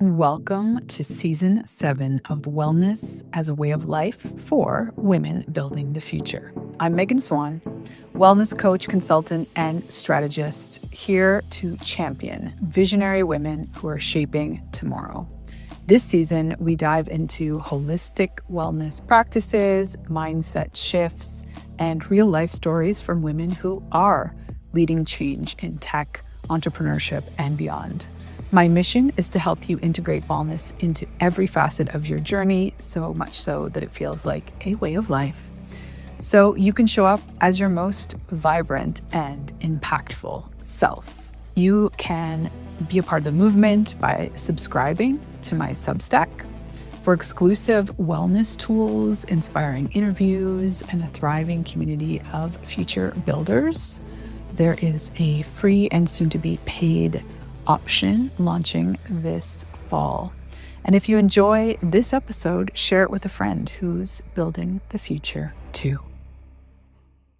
Welcome to Season 7 of Wellness as a Way of Life for Women Building the Future. I'm Megan Swan, wellness coach, consultant, and strategist, here to champion visionary women who are shaping tomorrow. This season, we dive into holistic wellness practices, mindset shifts, and real life stories from women who are leading change in tech, entrepreneurship, and beyond. My mission is to help you integrate wellness into every facet of your journey, so much so that it feels like a way of life. So you can show up as your most vibrant and impactful self. You can be a part of the movement by subscribing to my Substack for exclusive wellness tools, inspiring interviews, and a thriving community of future builders. There is a free and soon-to-be paid option launching this fall. And if you enjoy this episode, share it with a friend who's building the future too.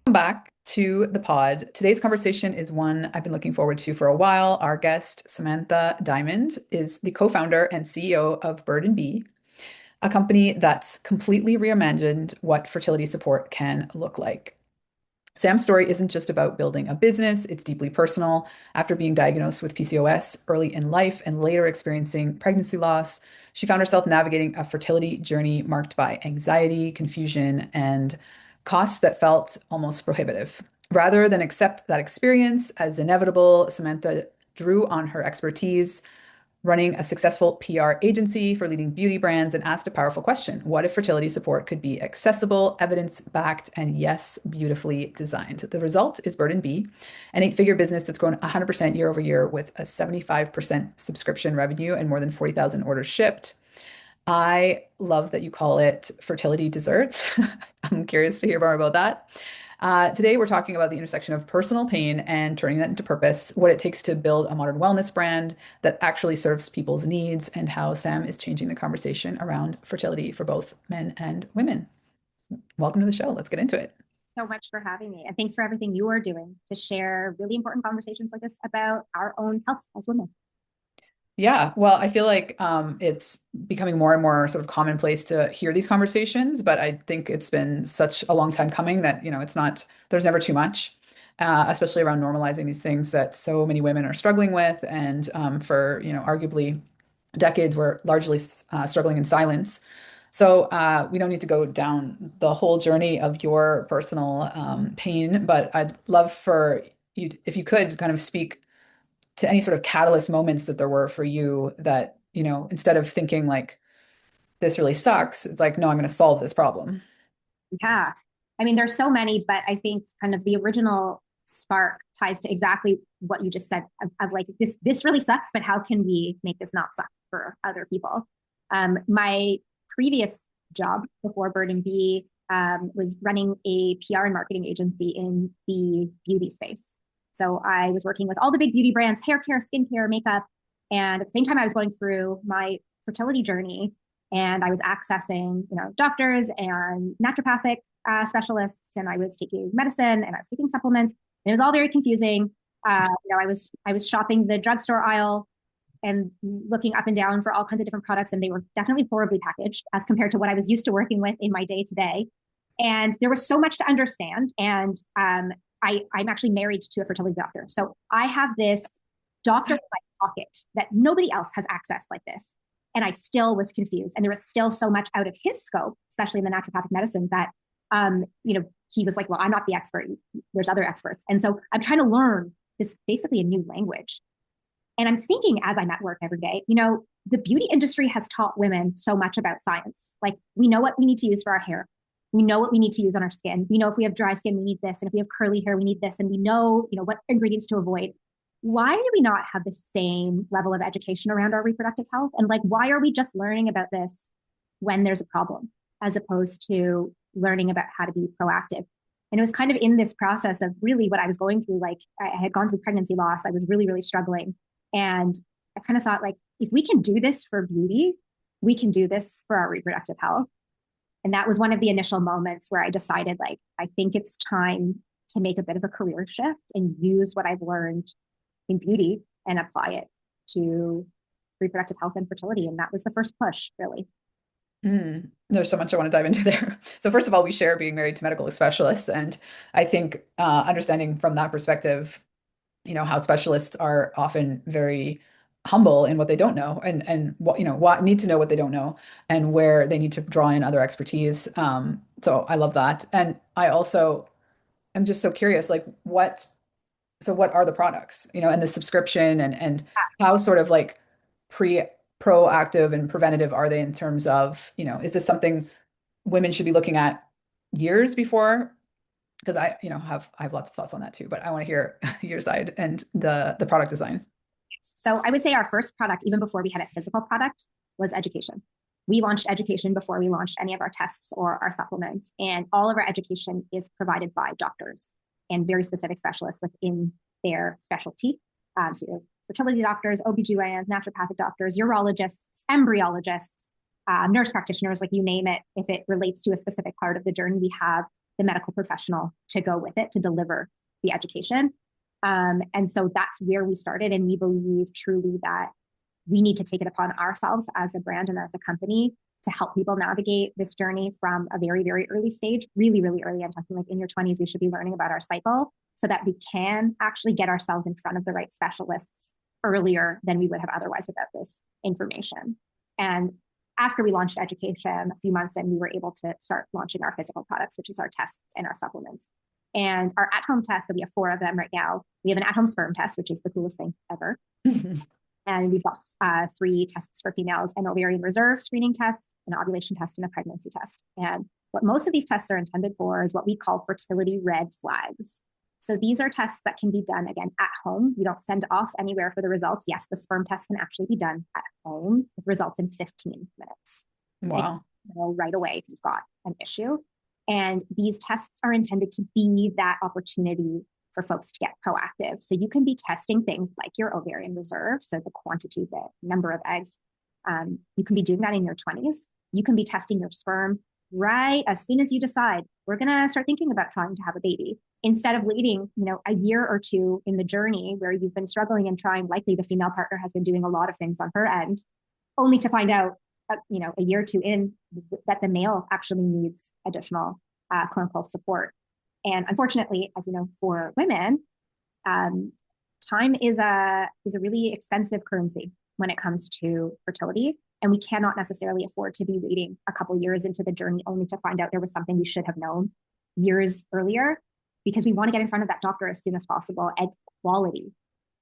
Welcome back to the pod. Today's conversation is one I've been looking forward to for a while. Our guest, Samantha Diamond, is the co-founder and CEO of Bird&Be, a company that's completely reimagined what fertility support can look like. Sam's story isn't just about building a business, it's deeply personal. After being diagnosed with PCOS early in life and later experiencing pregnancy loss, she found herself navigating a fertility journey marked by anxiety, confusion, and costs that felt almost prohibitive. Rather than accept that experience as inevitable, Samantha drew on her expertise running a successful PR agency for leading beauty brands and asked a powerful question. What if fertility support could be accessible, evidence-backed, and yes, beautifully designed? The result is Bird&Be, an 8-figure business that's grown 100% year over year with a 75% subscription revenue and more than 40,000 orders shipped. I love that you call it fertility desserts. I'm curious to hear more about that. Today, we're talking about the intersection of personal pain and turning that into purpose, what it takes to build a modern wellness brand that actually serves people's needs, and how Sam is changing the conversation around fertility for both men and women. Welcome to the show. Let's get into it. So much for having me. And thanks for everything you are doing to share really important conversations like this about our own health as women. Yeah, well, I feel like it's becoming more and more sort of commonplace to hear these conversations, but I think it's been such a long time coming that, it's not, there's never too much, especially around normalizing these things that so many women are struggling with. And for, arguably decades, we're largely struggling in silence. So we don't need to go down the whole journey of your personal pain, but I'd love for you, if you could kind of speak to any sort of catalyst moments that there were for you that, instead of thinking like, this really sucks, it's like, no, I'm going to solve this problem. Yeah. I mean, there's so many, but I think kind of the original spark ties to exactly what you just said of like, this really sucks, but how can we make this not suck for other people? My previous job before Bird&Be was running a PR and marketing agency in the beauty space. So I was working with all the big beauty brands, hair care, skincare, makeup. And at the same time, I was going through my fertility journey, and I was accessing, doctors and naturopathic specialists, and I was taking medicine and I was taking supplements. And it was all very confusing. I was shopping the drugstore aisle and looking up and down for all kinds of different products, and they were definitely horribly packaged as compared to what I was used to working with in my day to day. And there was so much to understand. And I'm actually married to a fertility doctor. So I have this doctor in my pocket that nobody else has access like this. And I still was confused. And there was still so much out of his scope, especially in the naturopathic medicine, that, he was like, well, I'm not the expert. There's other experts. And so I'm trying to learn this basically a new language. And I'm thinking as I'm at work every day, the beauty industry has taught women so much about science. Like, we know what we need to use for our hair. We know what we need to use on our skin. We know if we have dry skin, we need this. And if we have curly hair, we need this. And we know, what ingredients to avoid. Why do we not have the same level of education around our reproductive health? And like, why are we just learning about this when there's a problem, as opposed to learning about how to be proactive? And it was kind of in this process of really what I was going through. Like, I had gone through pregnancy loss. I was really, really struggling. And I kind of thought, like, if we can do this for beauty, we can do this for our reproductive health. And that was one of the initial moments where I decided, like, I think it's time to make a bit of a career shift and use what I've learned in beauty and apply it to reproductive health and fertility. And that was the first push, really. There's so much I want to dive into there. So first of all, we share being married to medical specialists, and I think understanding from that perspective, how specialists are often very humble in what they don't know, and what what need to know what they don't know, and where they need to draw in other expertise. So I love that, and I also am just so curious, like what are the products, and the subscription, and how sort of like pre proactive and preventative are they in terms of, is this something women should be looking at years before? Because I have lots of thoughts on that too, but I want to hear your side and the product design. So I would say our first product, even before we had a physical product, was education. We launched education before we launched any of our tests or our supplements. And all of our education is provided by doctors and very specific specialists within their specialty. So you have fertility doctors, OBGYNs, naturopathic doctors, urologists, embryologists, nurse practitioners, like you name it. If it relates to a specific part of the journey, we have the medical professional to go with it to deliver the education. And so that's where we started. And we believe truly that we need to take it upon ourselves as a brand and as a company to help people navigate this journey from a very, very early stage, really, really early. I'm talking like in your 20s, we should be learning about our cycle so that we can actually get ourselves in front of the right specialists earlier than we would have otherwise without this information. And after we launched education a few months in, we were able to start launching our physical products, which is our tests and our supplements. And our at-home tests, so we have 4 of them right now. We have an at-home sperm test, which is the coolest thing ever. And we've got 3 tests for females: an ovarian reserve screening test, an ovulation test, and a pregnancy test. And what most of these tests are intended for is what we call fertility red flags. So these are tests that can be done, again, at home. You don't send off anywhere for the results. Yes, the sperm test can actually be done at home with results in 15 minutes. Wow. Right away if you've got an issue. And these tests are intended to be that opportunity for folks to get proactive. So you can be testing things like your ovarian reserve, so the quantity, the number of eggs. You can be doing that in your 20s. You can be testing your sperm right as soon as you decide we're going to start thinking about trying to have a baby, instead of waiting, a year or two in the journey where you've been struggling and trying. Likely the female partner has been doing a lot of things on her end, only to find out, a year or two in, that the male actually needs additional clinical support. And unfortunately, as you know, for women, time is a really expensive currency when it comes to fertility. And we cannot necessarily afford to be waiting a couple years into the journey only to find out there was something we should have known years earlier, because we want to get in front of that doctor as soon as possible. Egg quality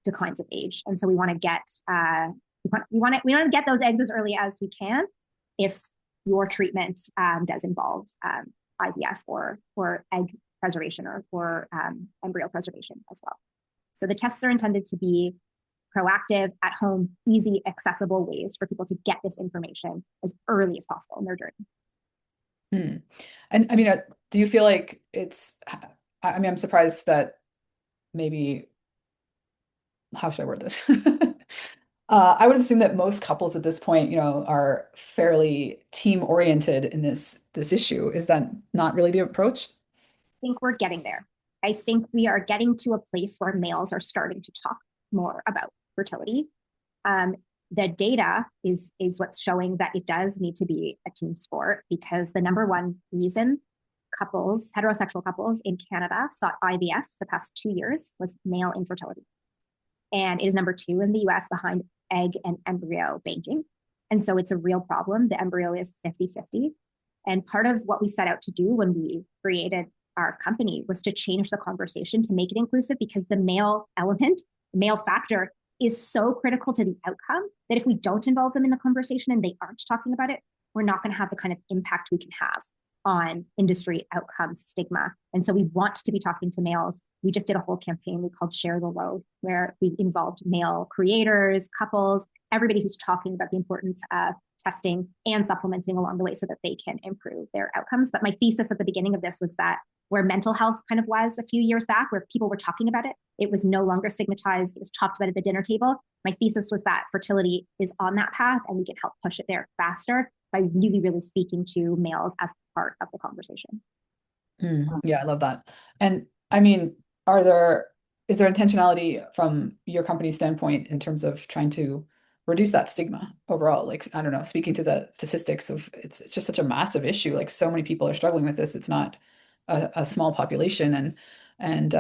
declines with age. And so we want to get we want to get those eggs as early as we can if your treatment does involve IVF or egg preservation or embryo preservation as well. So the tests are intended to be proactive, at home, easy, accessible ways for people to get this information as early as possible in their journey. And I mean, do you feel like I'm surprised that maybe, how should I word this? I would assume that most couples at this point, are fairly team oriented in this issue. Is that not really the approach? I think we're getting there. I think we are getting to a place where males are starting to talk more about fertility. The data is what's showing that it does need to be a team sport, because the number one reason heterosexual couples in Canada sought IVF the past 2 years was male infertility. And it is number 2 in the US behind egg and embryo banking. And so it's a real problem. The embryo is 50-50. And part of what we set out to do when we created our company was to change the conversation to make it inclusive, because the male element, the male factor, is so critical to the outcome that if we don't involve them in the conversation and they aren't talking about it, we're not going to have the kind of impact we can have on industry outcomes stigma. And so we want to be talking to males. We just did a whole campaign we called Share the Load, where we involved male creators, couples, everybody who's talking about the importance of testing and supplementing along the way so that they can improve their outcomes. But my thesis at the beginning of this was that where mental health kind of was a few years back, where people were talking about it, it was no longer stigmatized. It was talked about at the dinner table. My thesis was that fertility is on that path, and we can help push it there faster by really, really speaking to males as part of the conversation. Yeah, I love that. And I mean, is there intentionality from your company's standpoint in terms of trying to reduce that stigma overall. Like, I don't know, speaking to the statistics of it's just such a massive issue. Like so many people are struggling with this. It's not a small population. And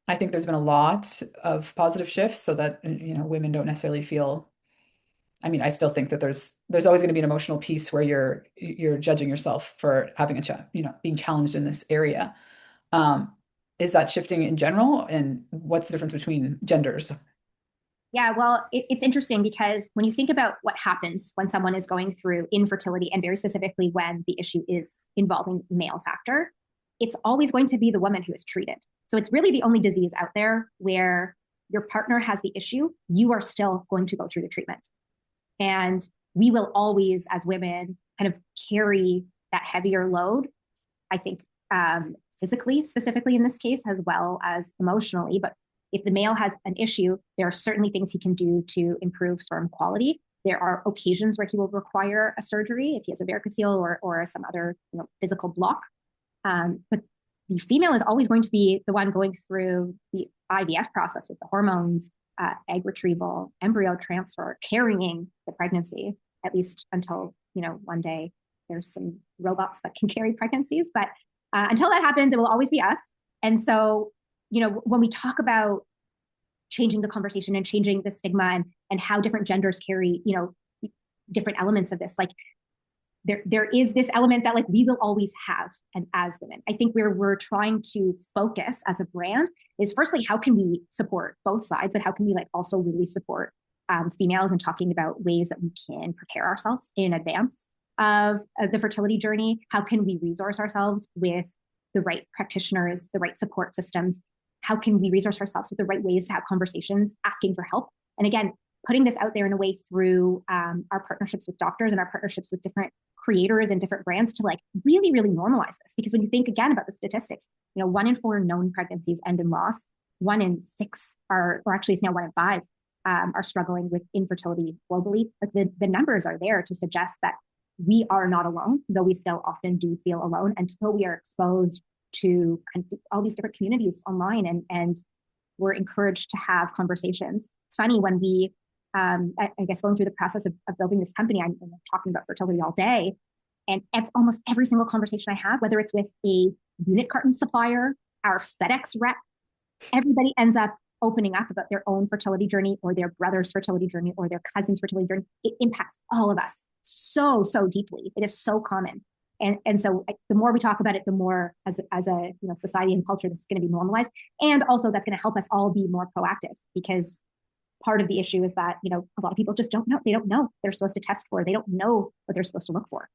I think there's been a lot of positive shifts so that, women don't necessarily feel, I mean, I still think that there's always going to be an emotional piece where you're judging yourself for having being challenged in this area. Um, is that shifting in general? And what's the difference between genders? Yeah, well, it's interesting because when you think about what happens when someone is going through infertility, and very specifically when the issue is involving male factor, it's always going to be the woman who is treated. So it's really the only disease out there where your partner has the issue, you are still going to go through the treatment. And we will always, as women, kind of carry that heavier load, I think, physically, specifically in this case, as well as emotionally. But if the male has an issue, there are certainly things he can do to improve sperm quality. There are occasions where he will require a surgery if he has a varicocele or some other physical block. But the female is always going to be the one going through the IVF process with the hormones, egg retrieval, embryo transfer, carrying the pregnancy, at least until, one day there's some robots that can carry pregnancies. But until that happens, it will always be us. And so, when we talk about changing the conversation and changing the stigma and how different genders carry, different elements of this, like there is this element that like we will always have, and as women, I think where we're trying to focus as a brand is firstly, how can we support both sides, but how can we like also really support females and talking about ways that we can prepare ourselves in advance of the fertility journey? How can we resource ourselves with the right practitioners, the right support systems? How can we resource ourselves with the right ways to have conversations, asking for help? And again, putting this out there in a way through our partnerships with doctors and our partnerships with different creators and different brands to like really, really normalize this. Because when you think again about the statistics, 1 in 4 known pregnancies end in loss. 1 in 6 or actually it's now 1 in 5 are struggling with infertility globally. But the numbers are there to suggest that we are not alone, though we still often do feel alone until we are exposed to all these different communities online and we're encouraged to have conversations. It's funny when we, I guess going through the process of building this company, I'm talking about fertility all day. And almost every single conversation I have, whether it's with a unit carton supplier, our FedEx rep, everybody ends up opening up about their own fertility journey or their brother's fertility journey or their cousin's fertility journey. It impacts all of us so, so deeply. It is so common. And so the more we talk about it, the more as a society and culture, this is going to be normalized. And also that's going to help us all be more proactive, because part of the issue is that, a lot of people just don't know. They don't know what they're supposed to test for. They don't know what they're supposed to look for.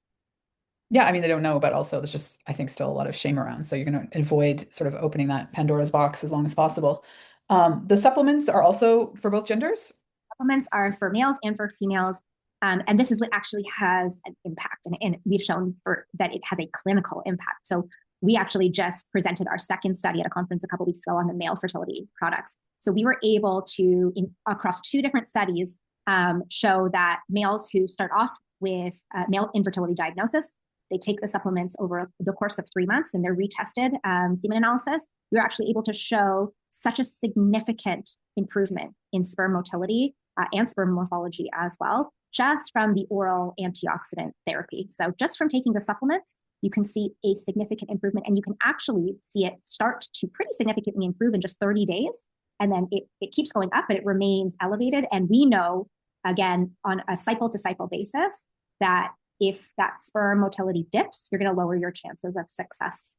Yeah, I mean, they don't know, but also there's just, I think, still a lot of shame around. So you're going to avoid sort of opening that Pandora's box as long as possible. The supplements are also for both genders? Supplements are for males and for females. And this is what actually has an impact. And we've shown that it has a clinical impact. So we actually just presented our second study at a conference a couple of weeks ago on the male fertility products. So we were able to, across 2 different studies, show that males who start off with male infertility diagnosis, they take the supplements over the course of 3 months and they're retested semen analysis. We were actually able to show such a significant improvement in sperm motility and sperm morphology as well, just from the oral antioxidant therapy. So just from taking the supplements, you can see a significant improvement, and you can actually see it start to pretty significantly improve in just 30 days. And then it keeps going up, but it remains elevated. And we know, again, on a cycle to cycle basis, that if that sperm motility dips, you're going to lower your chances of success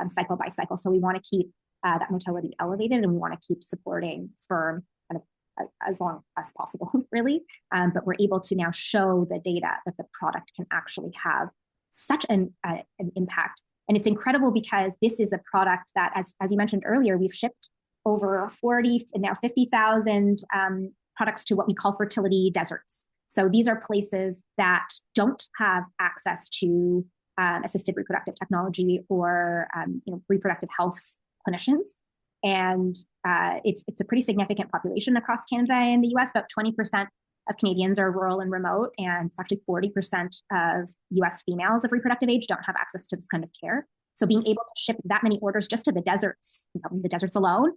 cycle by cycle. So we want to keep that motility elevated, and we want to keep supporting sperm kind of as long as possible, really. But we're able to now show the data that the product can actually have such an impact. And it's incredible because this is a product that, as you mentioned earlier, we've shipped over 40 and now 50,000 products to what we call fertility deserts. So these are places that don't have access to assisted reproductive technology or reproductive health clinicians. And it's a pretty significant population across Canada and the US. About 20% of Canadians are rural and remote, and it's actually 40% of US females of reproductive age don't have access to this kind of care. So being able to ship that many orders just to the deserts, the deserts alone,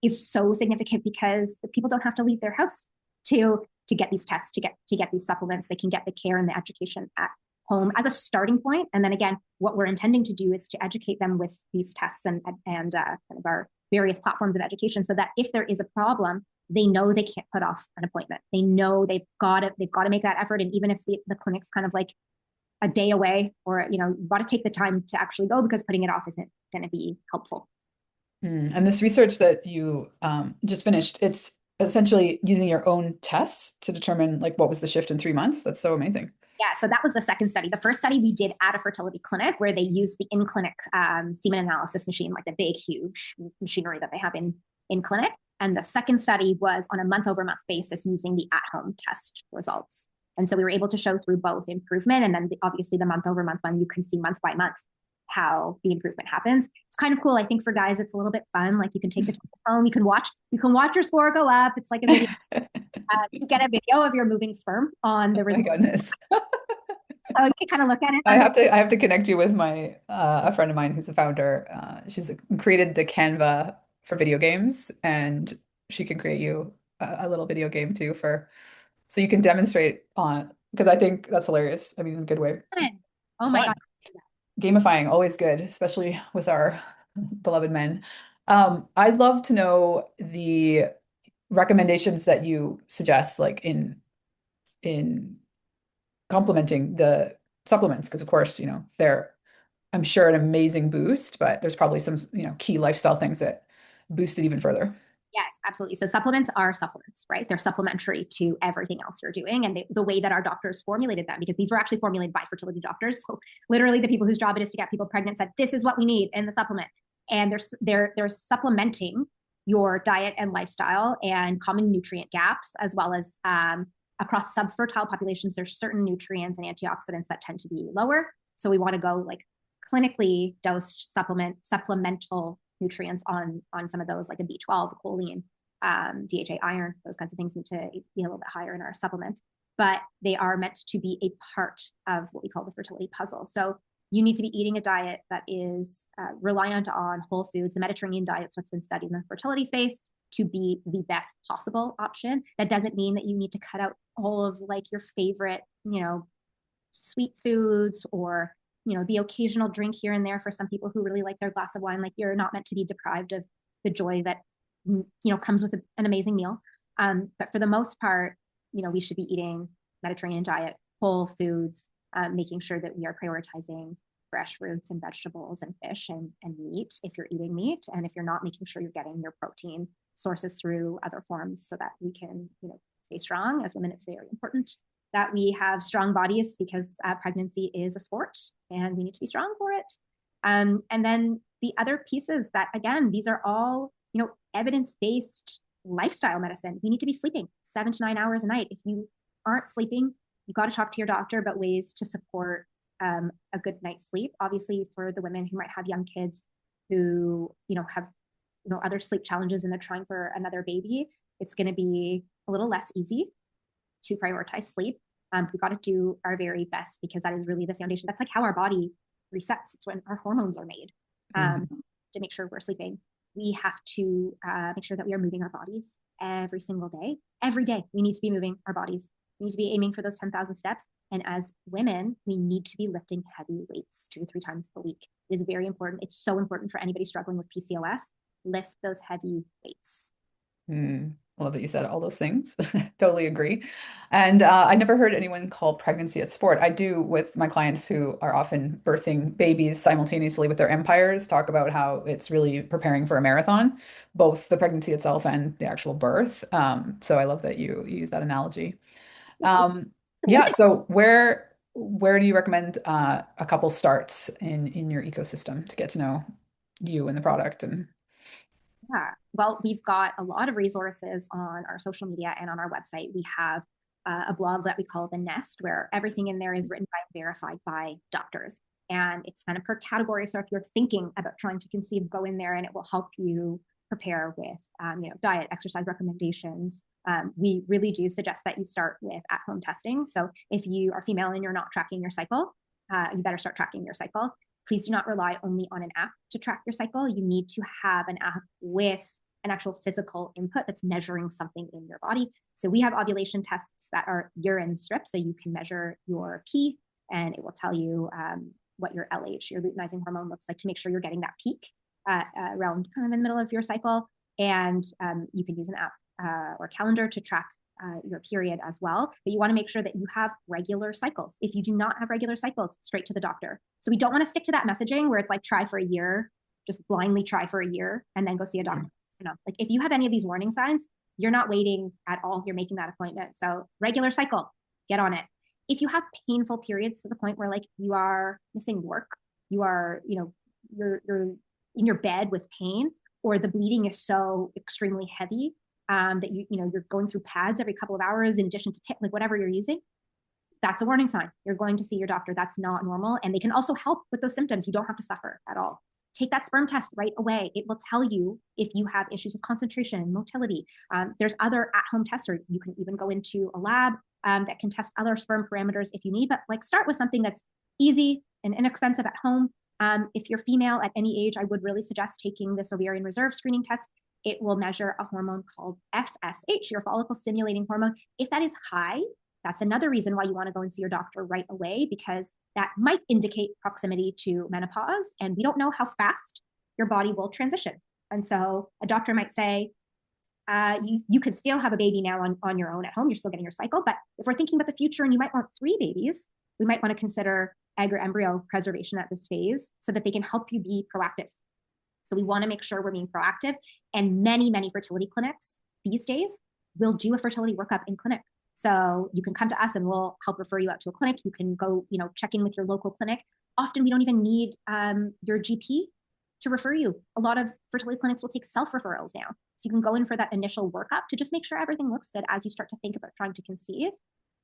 is so significant because the people don't have to leave their house to to get these tests, to get these supplements. They can get the care and the education at home as a starting point. And then again, what we're intending to do is to educate them with these tests and kind of our various platforms of education, so that if there is a problem, they know they can't put off an appointment. They know they've got to make that effort. And even if the clinic's kind of like a day away, or, you know, you've got to take the time to actually go, because putting it off isn't going to be helpful. And this research that you just finished, it's essentially using your own tests to determine like what was the shift in 3 months. That's so amazing. Yeah, so that was the second study. The first study we did at a fertility clinic, where they used the in-clinic semen analysis machine, like the big, huge machinery that they have in clinic. And the second study was on a month-over-month basis using the at-home test results. And so we were able to show through both improvement, and then obviously the month-over-month one, you can see month by month how the improvement happens. It's kind of cool. I think for guys, it's a little bit fun. Like, you can take the home, you can watch your score go up. It's like a video. You get a video of your moving sperm on the results. My goodness. So you can kind of look at it. I have to connect you with my a friend of mine who's a founder. She's created the Canva for video games, and she can create you a little video game too, so you can demonstrate on, because I think that's hilarious. I mean, in a good way. Oh my God. Gamifying, always good, especially with our beloved men. I'd love to know the recommendations that you suggest, like in complementing the supplements, because of course, you know, they're, I'm sure, an amazing boost, but there's probably some, you know, key lifestyle things that boost it even further. Yes, absolutely. So supplements are supplements, right? They're supplementary to everything else you're doing. And the way that our doctors formulated them, because these were actually formulated by fertility doctors. So literally the people whose job it is to get people pregnant said, this is what we need in the supplement. And they're supplementing your diet and lifestyle and common nutrient gaps, as well as across subfertile populations, there's certain nutrients and antioxidants that tend to be lower. So we want to go like clinically dosed supplemental nutrients on some of those, like a B12, choline, DHA, iron. Those kinds of things need to be a little bit higher in our supplements, but they are meant to be a part of what we call the fertility puzzle. So you need to be eating a diet that is reliant on whole foods. The Mediterranean diet's what's been studied in the fertility space to be the best possible option. That doesn't mean that you need to cut out all of like your favorite, you know, sweet foods, or, you know, the occasional drink here and there for some people who really like their glass of wine. Like, you're not meant to be deprived of the joy that, you know, comes with an amazing meal. But for the most part, you know, we should be eating Mediterranean diet, whole foods, making sure that we are prioritizing fresh fruits and vegetables and fish and meat if you're eating meat. And if you're not, making sure you're getting your protein sources through other forms, so that we can, you know, stay strong. As women, it's very important that we have strong bodies, because pregnancy is a sport and we need to be strong for it. And then the other pieces that, again, these are all, you know, evidence-based lifestyle medicine. We need to be sleeping 7 to 9 hours a night. If you aren't sleeping, you've got to talk to your doctor about ways to support a good night's sleep. Obviously, for the women who might have young kids who, you know, have, you know, other sleep challenges and they're trying for another baby, it's going to be a little less easy to prioritize sleep. We've got to do our very best, because that is really the foundation. That's like how our body resets. It's when our hormones are made to make sure we're sleeping. We have to make sure that we are moving our bodies every single day. Every day, we need to be moving our bodies. We need to be aiming for those 10,000 steps. And as women, we need to be lifting heavy weights 2 to 3 times a week. It is very important. It's so important for anybody struggling with PCOS. Lift those heavy weights. I love that you said all those things. Totally agree. And I never heard anyone call pregnancy a sport. I do with my clients who are often birthing babies simultaneously with their empires, talk about how it's really preparing for a marathon, both the pregnancy itself and the actual birth. So I love that you use that analogy. Yeah. So where do you recommend a couple starts in your ecosystem to get to know you and the product? And Yeah, well, we've got a lot of resources on our social media and on our website. We have a blog that we call The Nest, where everything in there is written by and verified by doctors. And it's kind of per category. So if you're thinking about trying to conceive, go in there and it will help you prepare with, you know, diet, exercise recommendations. We really do suggest that you start with at-home testing. So if you are female and you're not tracking your cycle, you better start tracking your cycle. Please do not rely only on an app to track your cycle. You need to have an app with an actual physical input that's measuring something in your body. So we have ovulation tests that are urine strips, so you can measure your pee, and it will tell you what your LH, your luteinizing hormone, looks like to make sure you're getting that peak around kind of in the middle of your cycle. And you can use an app or calendar to track your period as well. But you want to make sure that you have regular cycles. If you do not have regular cycles, straight to the doctor. So we don't want to stick to that messaging where it's like try for a year, just blindly try for a year and then go see a doctor. You know, like if you have any of these warning signs, you're not waiting at all. You're making that appointment. So regular cycle, get on it. If you have painful periods to the point where like you are missing work, you are, you know, you're in your bed with pain, or the bleeding is so extremely heavy that you're going through pads every couple of hours in addition to like whatever you're using, that's a warning sign. You're going to see your doctor. That's not normal. And they can also help with those symptoms. You don't have to suffer at all. Take that sperm test right away. It will tell you if you have issues with concentration, motility. There's other at-home tests, or you can even go into a lab that can test other sperm parameters if you need. But like start with something that's easy and inexpensive at home. If you're female at any age, I would really suggest taking this ovarian reserve screening test. It will measure a hormone called FSH, your follicle stimulating hormone. If that is high, that's another reason why you want to go and see your doctor right away, because that might indicate proximity to menopause. And we don't know how fast your body will transition. And so a doctor might say, you could still have a baby now on your own at home. You're still getting your cycle. But if we're thinking about the future and you might want 3 babies, we might want to consider egg or embryo preservation at this phase so that they can help you be proactive. So we want to make sure we're being proactive. And many, many fertility clinics these days will do a fertility workup in clinic. So you can come to us and we'll help refer you out to a clinic. You can go, check in with your local clinic. Often we don't even need your GP to refer you. A lot of fertility clinics will take self-referrals now. So you can go in for that initial workup to just make sure everything looks good as you start to think about trying to conceive.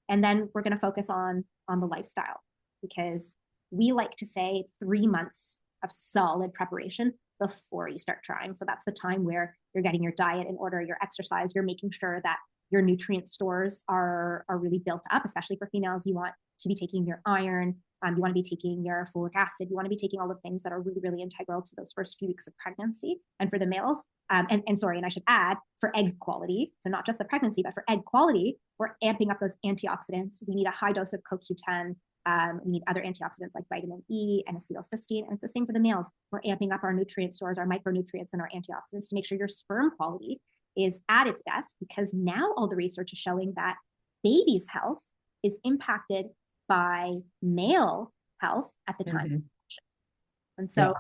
And then we're going to focus on the lifestyle, because we like to say 3 months of solid preparation before you start trying. So that's the time where you're getting your diet in order, your exercise, you're making sure that your nutrient stores are really built up, especially for females. You want to be taking your iron, you want to be taking your folic acid, you want to be taking all the things that are really, really integral to those first few weeks of pregnancy. And for the males, and I should add, for egg quality, so not just the pregnancy, but for egg quality, we're amping up those antioxidants. We need a high dose of CoQ10. We need other antioxidants like vitamin E and acetylcysteine. And it's the same for the males. We're amping up our nutrient stores, our micronutrients, and our antioxidants to make sure your sperm quality is at its best, because now all the research is showing that baby's health is impacted by male health at the time. Mm-hmm. And so,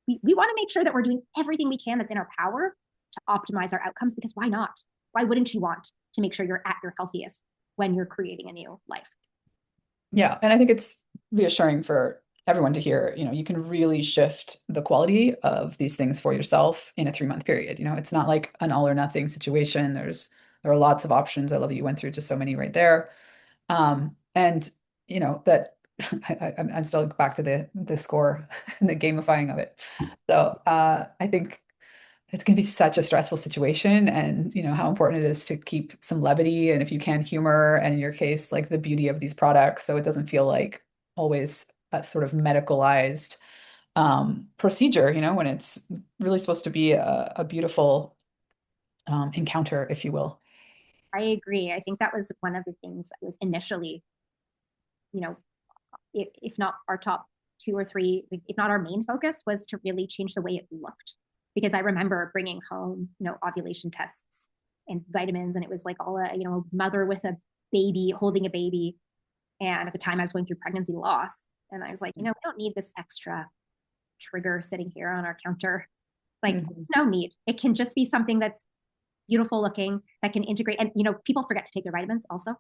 we want to make sure that we're doing everything we can that's in our power to optimize our outcomes, because why not? Why wouldn't you want to make sure you're at your healthiest when you're creating a new life? Yeah. And I think it's reassuring for everyone to hear, you can really shift the quality of these things for yourself in a 3-month period. It's not like an all or nothing situation. There are lots of options. I love that you went through just so many right there. And that I'm still back to the score and the gamifying of it. So I think it's going to be such a stressful situation, and how important it is to keep some levity, and if you can, humor, and in your case, like the beauty of these products, so it doesn't feel like always a sort of medicalized procedure, when it's really supposed to be a beautiful encounter, if you will. I agree. I think that was one of the things that was initially, if not our top 2 or 3, if not our main focus, was to really change the way it looked. Because I remember bringing home, ovulation tests and vitamins, and it was like all a, mother with a baby holding a baby. And at the time I was going through pregnancy loss, and I was like, we don't need this extra trigger sitting here on our counter. Like, there's no need. It can just be something that's beautiful looking, that can integrate. And, people forget to take their vitamins also.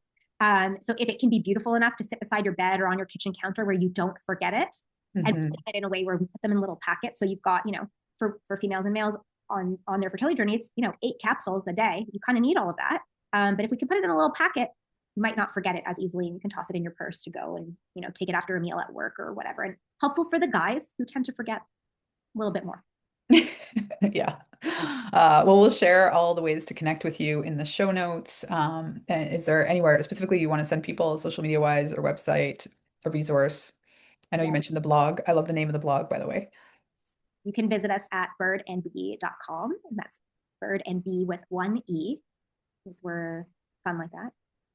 So if it can be beautiful enough to sit beside your bed or on your kitchen counter where you don't forget it, and put it in a way where we put them in little packets. So you've got, for females and males on their fertility journey, it's, 8 capsules a day. You kind of need all of that. But if we can put it in a little packet, you might not forget it as easily. You can toss it in your purse to go and, take it after a meal at work or whatever. And helpful for the guys who tend to forget a little bit more. Yeah. Well, we'll share all the ways to connect with you in the show notes. Is there anywhere specifically you want to send people, social media wise, or website, a resource? I know you mentioned the blog. I love the name of the blog, by the way. you can visit us at birdandbe.com. And that's Bird and Be with one E, because we're fun like that.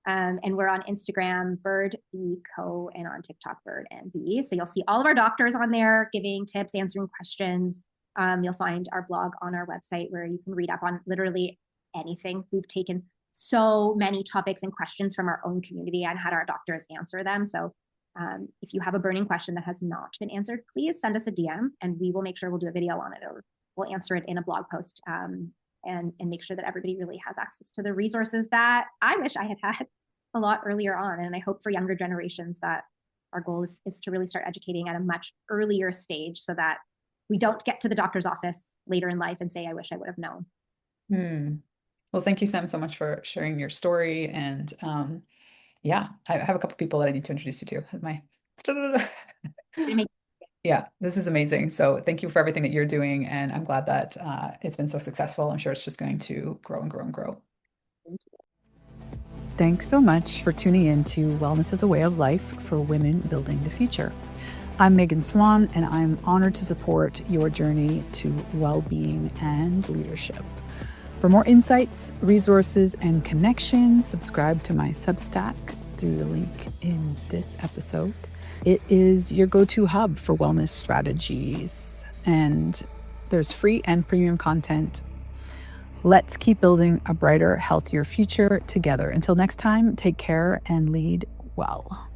And we're on Instagram, Bird&Be Co, and on TikTok, Bird&Be. So you'll see all of our doctors on there giving tips, answering questions. You'll find our blog on our website where you can read up on literally anything. We've taken so many topics and questions from our own community and had our doctors answer them. So if you have a burning question that has not been answered, please send us a DM and we will make sure we'll do a video on it, or we'll answer it in a blog post, and make sure that everybody really has access to the resources that I wish I had had a lot earlier on. And I hope for younger generations that our goal is to really start educating at a much earlier stage so that we don't get to the doctor's office later in life and say, I wish I would have known. Well, thank you, Sam, so much for sharing your story. And yeah, I have a couple people that I need to introduce you to. My yeah, this is amazing. So thank you for everything that you're doing. And I'm glad that it's been so successful. I'm sure it's just going to grow and grow and grow. Thanks so much for tuning in to Wellness as a Way of Life for Women Building the Future. I'm Megan Swan, and I'm honored to support your journey to well-being and leadership. For more insights, resources, and connections, subscribe to my Substack through the link in this episode. It is your go-to hub for wellness strategies, and there's free and premium content. Let's keep building a brighter, healthier future together. Until next time, take care and lead well.